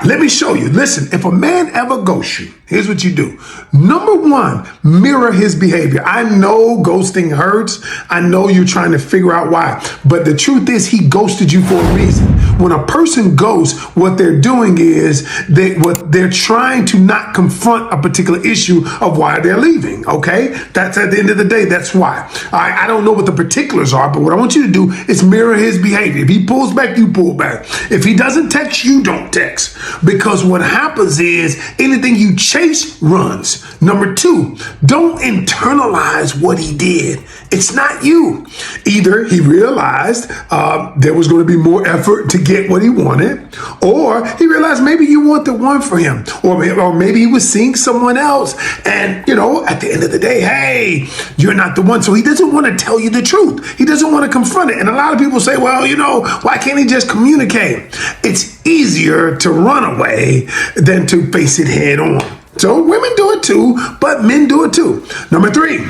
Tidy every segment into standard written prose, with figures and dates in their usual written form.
let me show you. Listen, if a man ever ghosts you, here's what you do. Number one, mirror his behavior. I know ghosting hurts. I know you're trying to figure out why. But the truth is he ghosted you for a reason. When a person ghosts, what they're doing is they're trying to not confront a particular issue of why they're leaving, okay? That's at the end of the day, that's why. I don't know what the particulars are, but what I want you to do is mirror his behavior. If he pulls back, you pull back. If he doesn't text, you don't text. Because what happens is anything you chase runs. Number two, don't internalize what he did. It's not you. Either he realized there was going to be more effort to get what he wanted, or he realized maybe you want the one for him, or maybe he was seeing someone else. And, at the end of the day, hey, you're not the one. So he doesn't want to tell you the truth. He doesn't want to confront it. And a lot of people say, well, why can't he just communicate? It's easier to run away than to face it head on. So women do it too, but men do it too. Number three,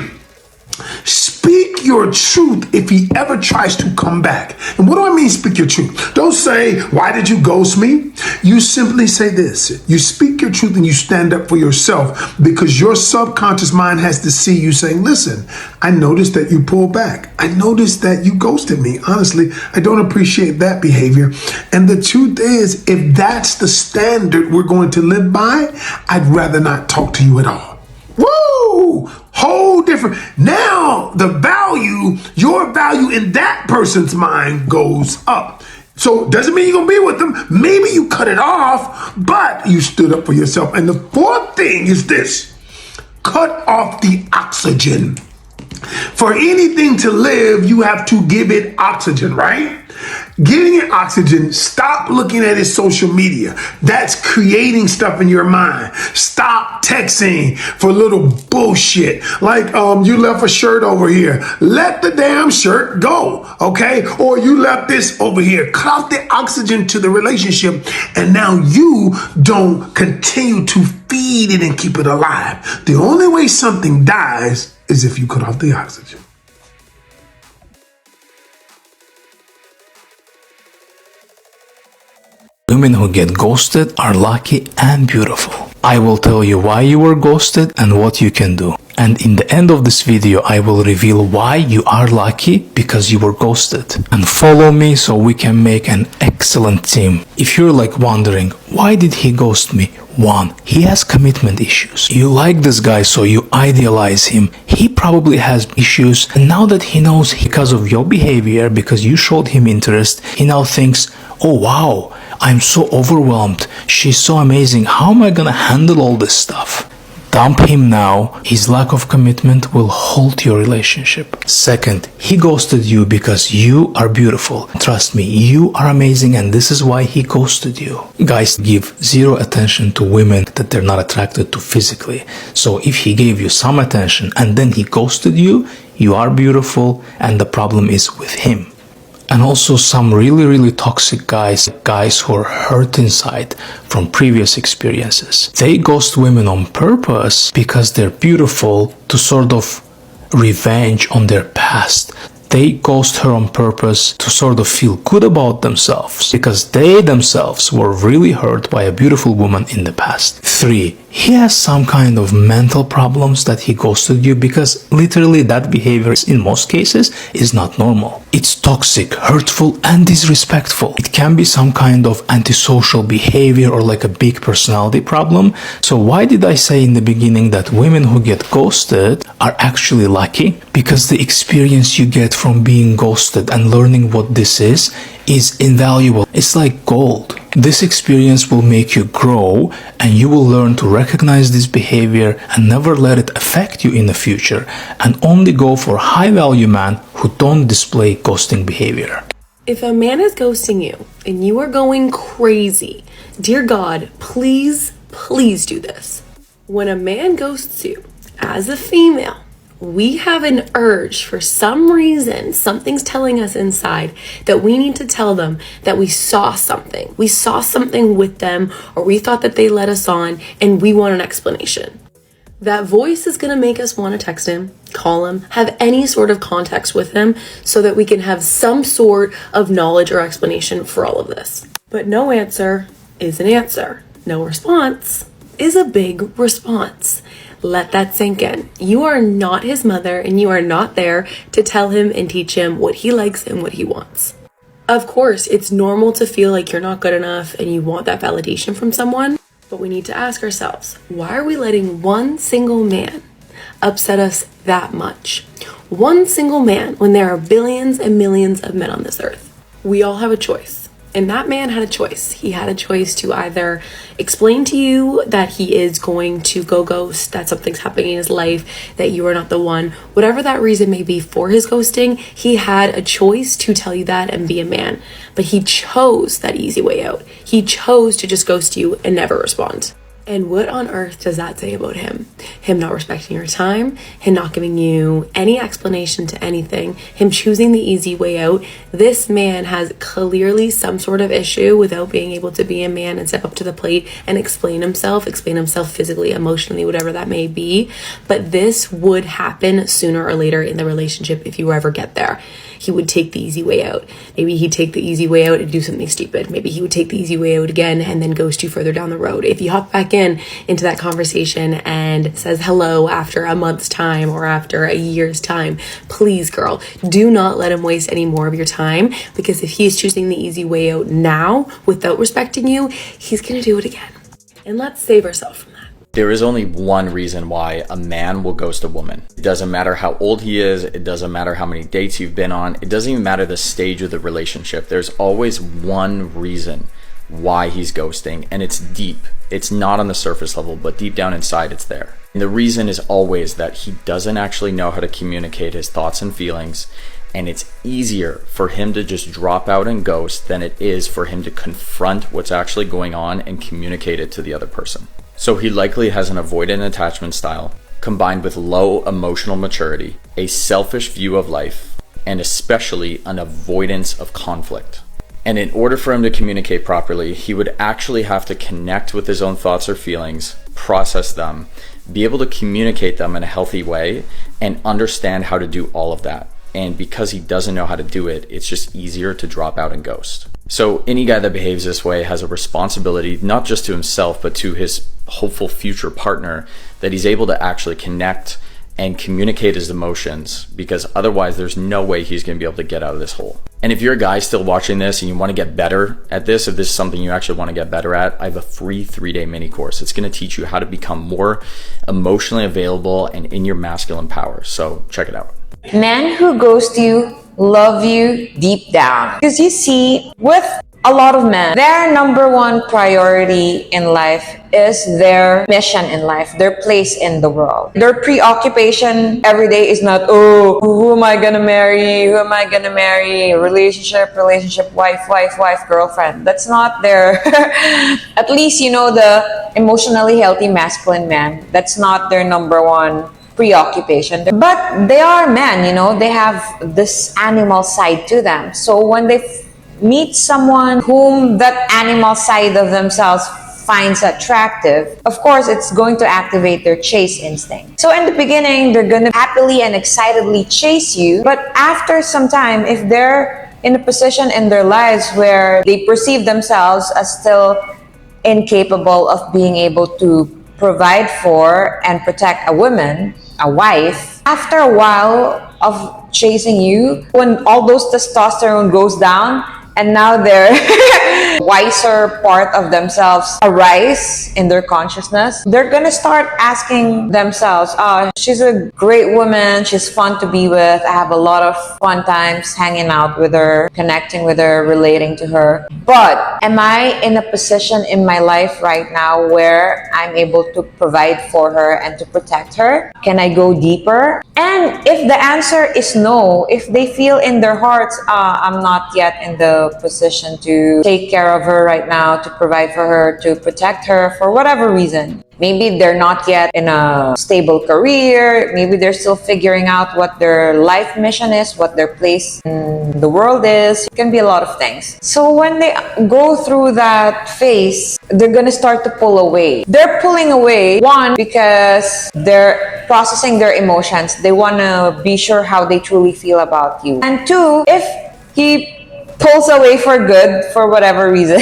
speak your truth if he ever tries to come back. And what do I mean speak your truth? Don't say, why did you ghost me? You simply say this. You speak your truth and you stand up for yourself, because your subconscious mind has to see you saying, listen, I noticed that you pulled back. I noticed that you ghosted me. Honestly, I don't appreciate that behavior. And the truth is, if that's the standard we're going to live by, I'd rather not talk to you at all. Woo! Whole different. Now your value in that person's mind goes up. So doesn't mean you're going to be with them. Maybe you cut it off, but you stood up for yourself. And the fourth thing is this: cut off the oxygen. For anything to live, you have to give it oxygen, right? Giving it oxygen. Stop looking at his social media. That's creating stuff in your mind. Stop texting for little bullshit. Like you left a shirt over here. Let the damn shirt go, okay? Or you left this over here. Cut off the oxygen to the relationship, and now you don't continue to feed it and keep it alive. The only way something dies is if you cut off the oxygen. Women who get ghosted are lucky and beautiful. I will tell you why you were ghosted and what you can do. And in the end of this video, I will reveal why you are lucky because you were ghosted. And follow me so we can make an excellent team. If you're wondering, why did he ghost me? 1. He has commitment issues. You like this guy, so you idealize him. He probably has issues, and now that he knows because of your behavior, because you showed him interest, he now thinks, oh wow, I'm so overwhelmed. She's so amazing. How am I gonna handle all this stuff? Dump him now. His lack of commitment will halt your relationship. 2nd, he ghosted you because you are beautiful. Trust me, you are amazing, and this is why he ghosted you. Guys give zero attention to women that they're not attracted to physically. So if he gave you some attention and then he ghosted you, you are beautiful, and the problem is with him. And also some really toxic guys who are hurt inside from previous experiences. They ghost women on purpose because they're beautiful to sort of revenge on their past. They ghost her on purpose to sort of feel good about themselves because they themselves were really hurt by a beautiful woman in the past. 3. He has some kind of mental problems that he ghosted you because literally that behavior in most cases is not normal. It's toxic, hurtful, and disrespectful. It can be some kind of antisocial behavior or a big personality problem. So why did I say in the beginning that women who get ghosted are actually lucky? Because the experience you get from being ghosted and learning what this is invaluable. It's like gold. This experience will make you grow, and you will learn to recognize this behavior and never let it affect you in the future, and only go for high-value men who don't display ghosting behavior. If a man is ghosting you and you are going crazy, dear God, please do this. When a man ghosts you, as a female, we have an urge for some reason, something's telling us inside that we need to tell them that we saw something. We saw something with them, or we thought that they led us on, and we want an explanation. That voice is going to make us want to text him, call him, have any sort of context with him so that we can have some sort of knowledge or explanation for all of this. But no answer, is an answer. No response is a big response. Let that sink in. You are not his mother, and you are not there to tell him and teach him what he likes and what he wants. Of course, it's normal to feel like you're not good enough and you want that validation from someone, but we need to ask ourselves, why are we letting one single man upset us that much? One single man when there are billions and millions of men on this earth. We all have a choice. And that man had a choice. He had a choice to either explain to you that he is going to go ghost, that something's happening in his life, that you are not the one. Whatever that reason may be for his ghosting, he had a choice to tell you that and be a man. But he chose that easy way out. He chose to just ghost you and never respond. And what on earth does that say about him? Him not respecting your time, him not giving you any explanation to anything, him choosing the easy way out. This man has clearly some sort of issue without being able to be a man and step up to the plate and explain himself physically, emotionally, whatever that may be. But this would happen sooner or later in the relationship if you ever get there. He would take the easy way out. Maybe he'd take the easy way out and do something stupid. Maybe he would take the easy way out again and then ghost you further down the road. If you hop back into that conversation and says hello after a month's time or after a year's time, please, girl, do not let him waste any more of your time, because if he's choosing the easy way out now without respecting you, he's gonna do it again. And let's save ourselves from that. There is only one reason why a man will ghost a woman. It doesn't matter how old he is. It doesn't matter how many dates you've been on. It doesn't even matter the stage of the relationship. There's always one reason why he's ghosting, and it's deep. It's not on the surface level, but deep down inside it's there. And the reason is always that he doesn't actually know how to communicate his thoughts and feelings, and it's easier for him to just drop out and ghost than it is for him to confront what's actually going on and communicate it to the other person. So he likely has an avoidant attachment style combined with low emotional maturity, a selfish view of life, and especially an avoidance of conflict. And in order for him to communicate properly, he would actually have to connect with his own thoughts or feelings, process them, be able to communicate them in a healthy way, and understand how to do all of that. And because he doesn't know how to do it, it's just easier to drop out and ghost. So any guy that behaves this way has a responsibility, not just to himself, but to his hopeful future partner, that he's able to actually connect and communicate his emotions, because otherwise there's no way he's going to be able to get out of this hole. And if you're a guy still watching this and you want to get better at this, if this is something you actually want to get better at, I have a free 3-day mini course. It's going to teach you how to become more emotionally available and in your masculine power. So check it out. Men who ghost you love you deep down. Because you see, with a lot of men, their number one priority in life is their mission in life, their place in the world. Their preoccupation every day is not, oh, who am I gonna marry? Who am I gonna marry? Relationship, wife, girlfriend. That's not their, at least you know the emotionally healthy masculine man. That's not their number one preoccupation. But they are men, you know, they have this animal side to them. So when they meet someone whom that animal side of themselves finds attractive, of course, it's going to activate their chase instinct. So in the beginning, they're going to happily and excitedly chase you. But after some time, if they're in a position in their lives where they perceive themselves as still incapable of being able to provide for and protect a woman, a wife, after a while of chasing you, when all those testosterone goes down, and now their wiser part of themselves arise in their consciousness, they're gonna start asking themselves, oh, she's a great woman, she's fun to be with, I have a lot of fun times hanging out with her, connecting with her, relating to her. But am I in a position in my life right now where I'm able to provide for her and to protect her? Can I go deeper? And if the answer is no, if they feel in their hearts, I'm not yet in the position to take care of her right now, to provide for her, to protect her for whatever reason. Maybe they're not yet in a stable career. Maybe they're still figuring out what their life mission is, what their place in the world is. It can be a lot of things. So when they go through that phase, they're going to start to pull away. They're pulling away, one, because they're processing their emotions. They want to be sure how they truly feel about you. And two, if he pulls away for good for whatever reason.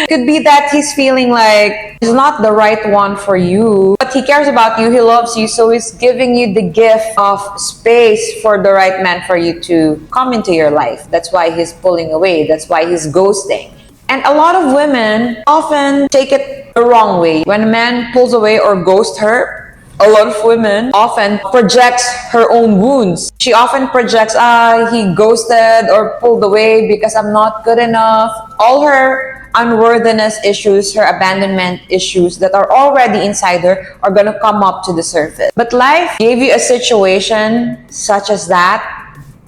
Could be that he's feeling like he's not the right one for you, but he cares about you, he loves you, so he's giving you the gift of space for the right man for you to come into your life. That's why he's pulling away. That's why he's ghosting. And a lot of women often take it the wrong way. When a man pulls away or ghosts her, a lot of women often projects her own wounds. She often projects, he ghosted or pulled away because I'm not good enough. All her unworthiness issues, her abandonment issues that are already inside her are gonna come up to the surface. But life gave you a situation such as that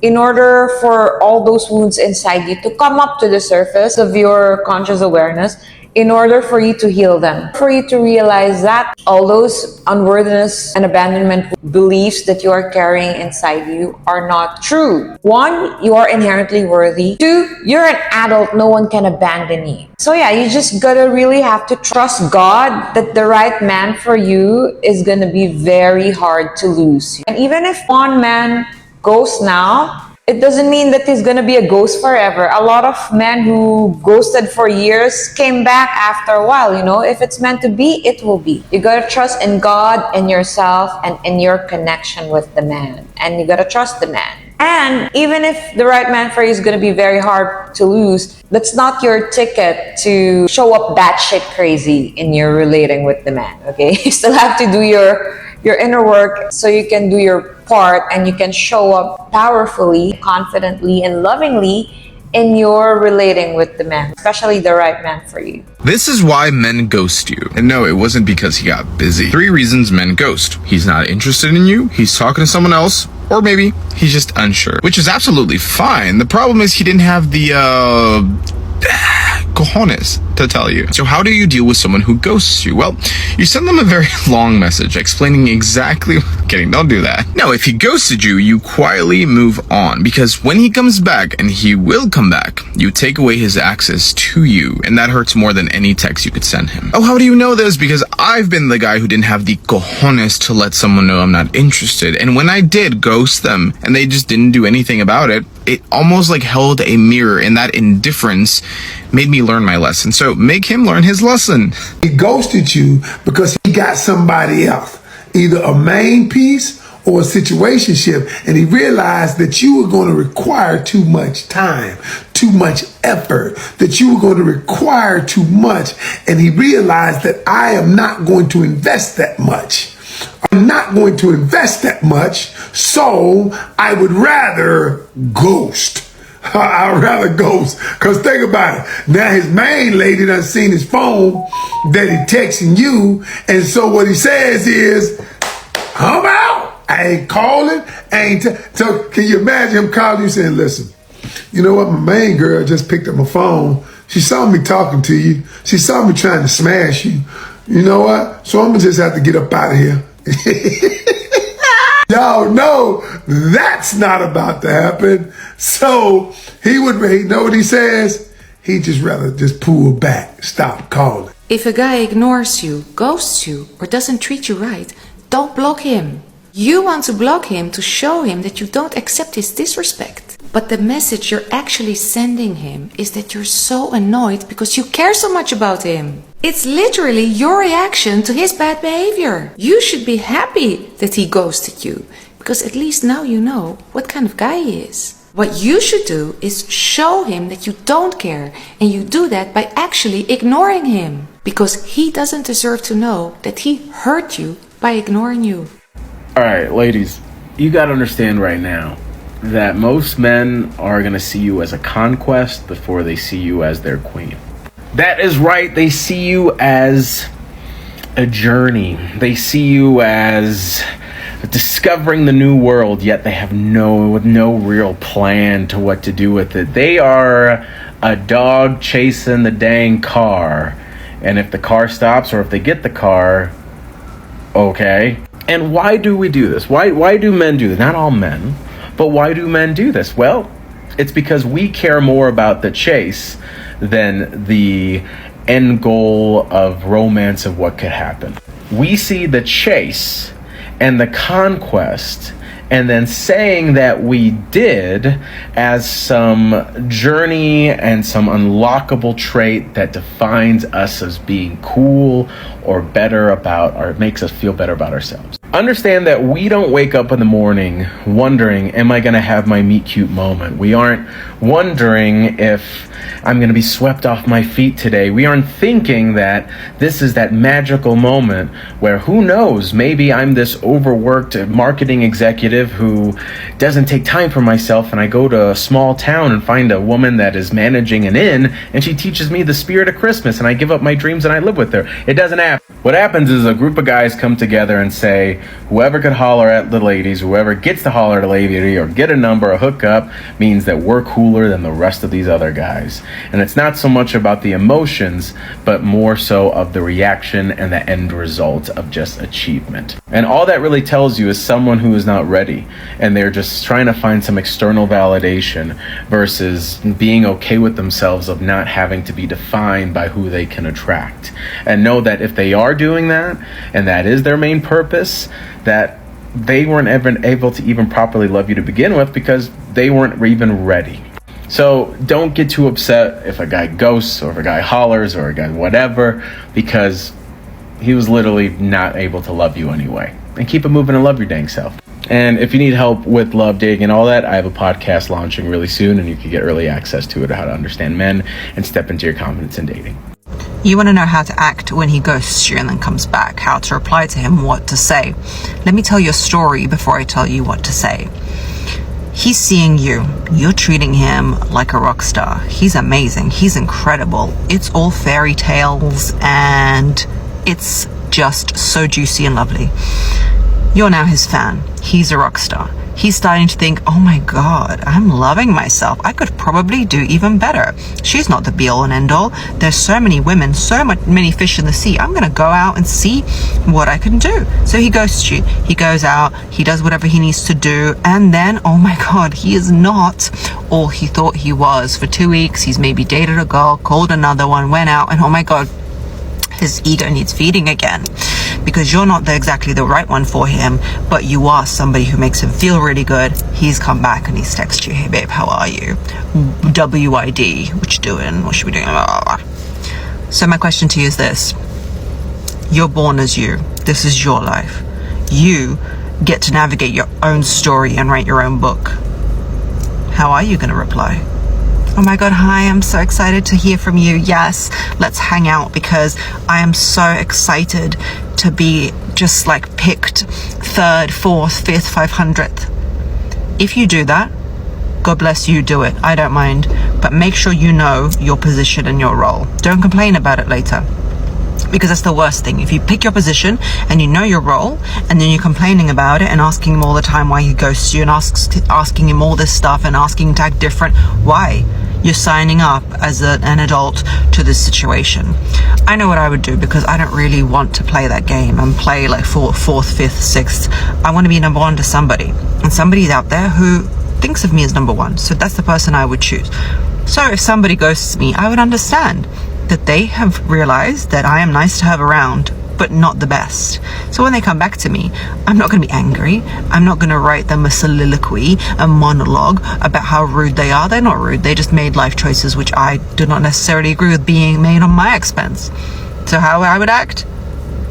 in order for all those wounds inside you to come up to the surface of your conscious awareness, in order for you to heal them, for you to realize that all those unworthiness and abandonment beliefs that you are carrying inside you are not true. One, you are inherently worthy. Two, you're an adult, no one can abandon you. So yeah, you just gotta really have to trust God that the right man for you is gonna be very hard to lose. And even if one man goes now, it doesn't mean that he's gonna be a ghost forever. A lot of men who ghosted for years came back after a while, you know. If it's meant to be, it will be. You gotta trust in God, in yourself, and in your connection with the man. And you gotta trust the man. And even if the right man for you is gonna be very hard to lose, that's not your ticket to show up batshit crazy in your relating with the man, okay? You still have to do your inner work so you can do your part and you can show up powerfully, confidently, and lovingly in your relating with the man, especially the right man for you. This is why men ghost you. And no, it wasn't because he got busy. 3 reasons men ghost. He's not interested in you, he's talking to someone else, or maybe he's just unsure, which is absolutely fine. The problem is he didn't have the cojones to tell you. So how do you deal with someone who ghosts you? Well, you send them a very long message explaining exactly... Kidding, don't do that. No, if he ghosted you, you quietly move on, because when he comes back, and he will come back, you take away his access to you, and that hurts more than any text you could send him. Oh, how do you know this? Because I've been the guy who didn't have the cojones to let someone know I'm not interested, and when I did ghost them, and they just didn't do anything about it, it almost like held a mirror, and that indifference made me learn my lesson. So make him learn his lesson. He ghosted you because he got somebody else, either a main piece or a situationship, and he realized that you were going to require too much time, too much effort, that you were going to require too much, and he realized that I am not going to invest that much. I'm not going to invest that much, so I would rather ghost. I'd rather ghost. Because think about it. Now his main lady done seen his phone that he texting you, and so what he says is, I'm out. I ain't calling. So can you imagine him calling you saying, listen, you know what? My main girl just picked up my phone. She saw me talking to you. She saw me trying to smash you. You know what? So I'm going to just have to get up out of here. Y'all know that's not about to happen. So he know what he says? He'd just rather just pull back, stop calling. If a guy ignores you, ghosts you, or doesn't treat you right, don't block him. You want to block him to show him that you don't accept his disrespect. But the message you're actually sending him is that you're so annoyed because you care so much about him. It's literally your reaction to his bad behavior. You should be happy that he ghosted you, because at least now you know what kind of guy he is. What you should do is show him that you don't care, and you do that by actually ignoring him, because he doesn't deserve to know that he hurt you by ignoring you. Alright, ladies, you gotta understand right now that most men are gonna see you as a conquest before they see you as their queen. That is right, they see you as a journey. They see you as discovering the new world, yet they have no real plan to what to do with it. They are a dog chasing the dang car, and if the car stops or if they get the car, okay. And why do we do this? Why do men do this? Not all men, but why do men do this? Well, it's because we care more about the chase than the end goal of romance of what could happen. We see the chase and the conquest and then saying that we did as some journey and some unlockable trait that defines us as being cool or better about, or makes us feel better about ourselves. Understand that we don't wake up in the morning wondering, am I going to have my meet cute moment? We aren't wondering if I'm going to be swept off my feet today. We aren't thinking that this is that magical moment where, who knows, maybe I'm this overworked marketing executive who doesn't take time for myself, and I go to a small town and find a woman that is managing an inn, and she teaches me the spirit of Christmas, and I give up my dreams and I live with her. It doesn't happen. What happens is a group of guys come together and say, whoever could holler at the ladies, whoever gets to holler at a lady or get a number or hook up, means that we're cooler than the rest of these other guys. And it's not so much about the emotions, but more so of the reaction and the end result of just achievement. And all that really tells you is someone who is not ready, and they're just trying to find some external validation versus being okay with themselves of not having to be defined by who they can attract. And know that if they are doing that, and that is their main purpose, that they weren't ever able to even properly love you to begin with because they weren't even ready. So don't get too upset if a guy ghosts or if a guy hollers or a guy whatever, because he was literally not able to love you anyway. And keep it moving and love your dang self. And if you need help with love, dating, and all that, I have a podcast launching really soon, and you can get early access to it, how to understand men and step into your confidence in dating. You want to know how to act when he ghosts you and then comes back, how to reply to him, what to say. Let me tell you a story before I tell you what to say. He's seeing you. You're treating him like a rock star. He's amazing. He's incredible. It's all fairy tales and it's just so juicy and lovely. You're now his fan. He's a rock star. He's starting to think, oh my God, I'm loving myself. I could probably do even better. She's not the be all and end all. There's so many women, many fish in the sea. I'm going to go out and see what I can do. So he ghosts you. He goes out, he does whatever he needs to do. And then, oh my God, he is not all he thought he was. For 2 weeks, he's maybe dated a girl, called another one, went out, and oh my God, his ego needs feeding again. Because you're not exactly the right one for him, but you are somebody who makes him feel really good. He's come back and he's texted you, hey babe, how are you? WID, what you doing? What should we do? So my question to you is this. You're born as you. This is your life. You get to navigate your own story and write your own book. How are you going to reply? Oh my God, hi, I'm so excited to hear from you. Yes, let's hang out because I am so excited to be just like picked 3rd, 4th, 5th, 500th. If you do that, God bless you, do it. I don't mind. But make sure you know your position and your role. Don't complain about it later. Because that's the worst thing. If you pick your position and you know your role and then you're complaining about it and asking him all the time why he ghosts you and asking him all this stuff and asking him to act different, why? You're signing up as an adult to this situation. I know what I would do because I don't really want to play that game and play like 4th, 5th, 6th. I want to be number one to somebody. And somebody's out there who thinks of me as number one. So that's the person I would choose. So if somebody ghosts me, I would understand that they have realized that I am nice to have around, but not the best. So when they come back to me, I'm not going to be angry. I'm not going to write them a soliloquy, a monologue about how rude they are. They're not rude. They just made life choices which I do not necessarily agree with being made on my expense. So how I would act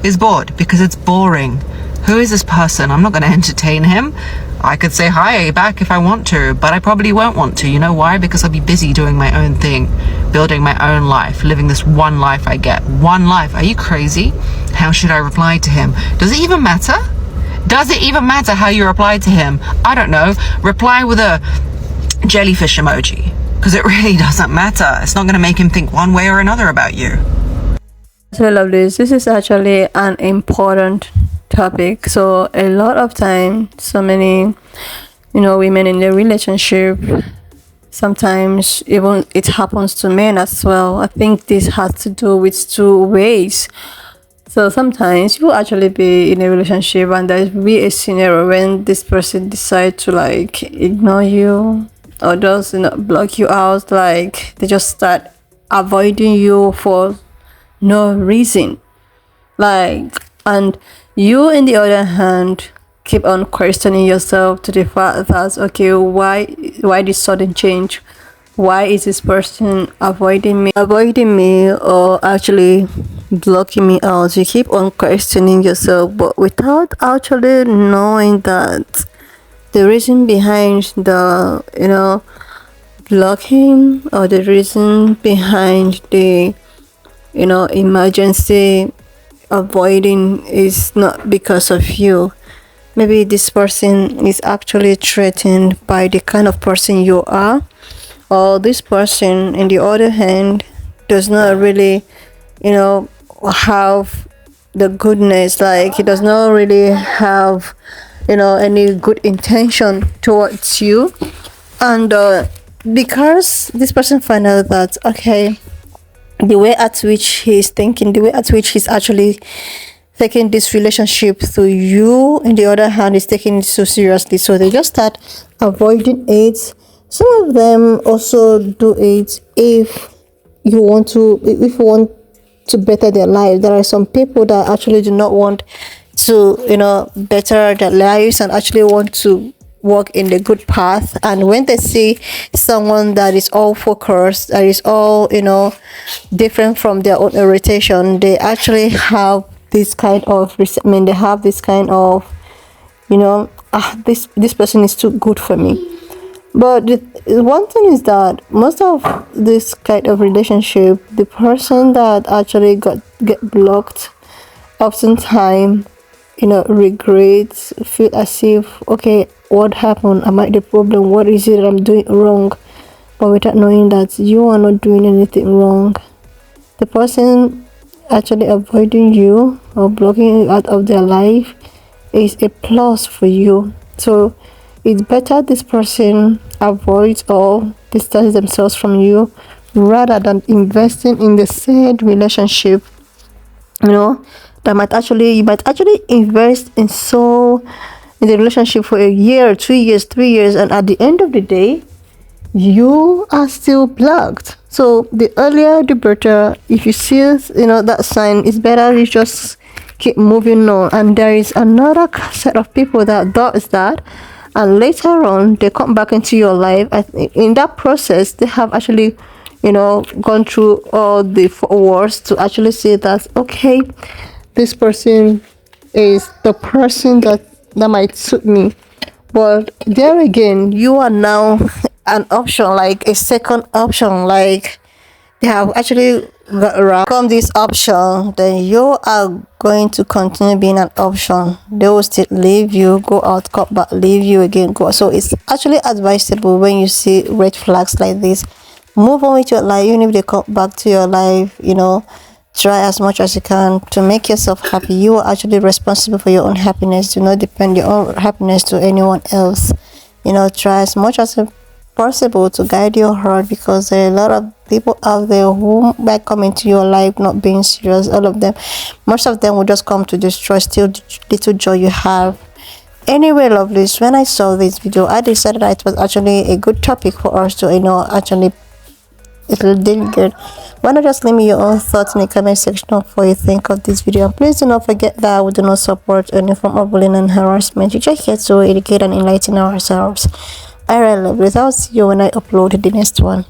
is bored because it's boring. Who is this person? I'm not going to entertain him. I could say hi back if I want to, but I probably won't want to. You know why? Because I'll be busy doing my own thing, building my own life, living this one life I get. One life. Are you crazy? How should I reply to him? Does it even matter? Does it even matter how you reply to him? I don't know. Reply with a jellyfish emoji, because it really doesn't matter. It's not going to make him think one way or another about you. So lovelies, this is actually an important topic. So a lot of time, so many women in the relationship, sometimes even it happens to men as well. I think this has to do with 2 ways. So sometimes you actually be in a relationship and there will be a scenario when this person decides to like ignore you or does block you out, like they just start avoiding you for no reason, like, and you in the other hand keep on questioning yourself to the fact that, okay, why this sudden change? Why is this person avoiding me or actually blocking me out? You keep on questioning yourself, but without actually knowing that the reason behind the blocking, or the reason behind the emergency avoiding is not because of you. Maybe this person is actually threatened by the kind of person you are, or this person, on the other hand, does not really have the goodness, like he does not really have any good intention towards you. And because this person find out that, okay, the way at which he's thinking, the way at which he's actually taking this relationship to you, on the other hand, is taking it so seriously, so they just start avoiding it. Some of them also do it if you want to better their life. There are some people that actually do not want to better their lives and actually want to walk in the good path, and when they see someone that is all focused, that is all different from their own orientation, they actually have this kind of resentment. They have this kind of this person is too good for me. But the one thing is that most of this kind of relationship, the person that actually get blocked oftentimes regrets, feel as if, okay, what happened? Am I the problem? What is it that I'm doing wrong? But without knowing that you are not doing anything wrong. The person actually avoiding you or blocking you out of their life is a plus for you. So it's better this person avoids or distance themselves from you rather than investing in the said relationship. You might actually invest in the relationship for a year, 2 years, 3 years, and at the end of the day, you are still blocked. So the earlier the better. If you see that sign, it's better you just keep moving on. And there is another set of people that does that, and later on they come back into your life. In that process, they have actually gone through all the 4 words to actually say that, okay, this person is the person that might suit me. But there again, you are now an option, like a second option. Like they have actually got around from this option, then you are going to continue being an option. They will still leave you, go out, come back, leave you again, go. So it's actually advisable when you see red flags like this, move on with your life. Even if they come back to your life, try as much as you can to make yourself happy. You are actually responsible for your own happiness. Do not depend your own happiness to anyone else. Try as much as possible to guide your heart, because there are a lot of people out there who might come into your life not being serious. Most of them will just come to destroy still little joy you have. Anyway, lovelies, when I saw this video, I decided that it was actually a good topic for us to actually deal good. Why not just leave me your own thoughts in the comment section of what you think of this video. Please do not forget that we do not support any form of bullying and harassment. We just here to educate and enlighten ourselves. Alright, lovelies, I'll see you when I upload the next one.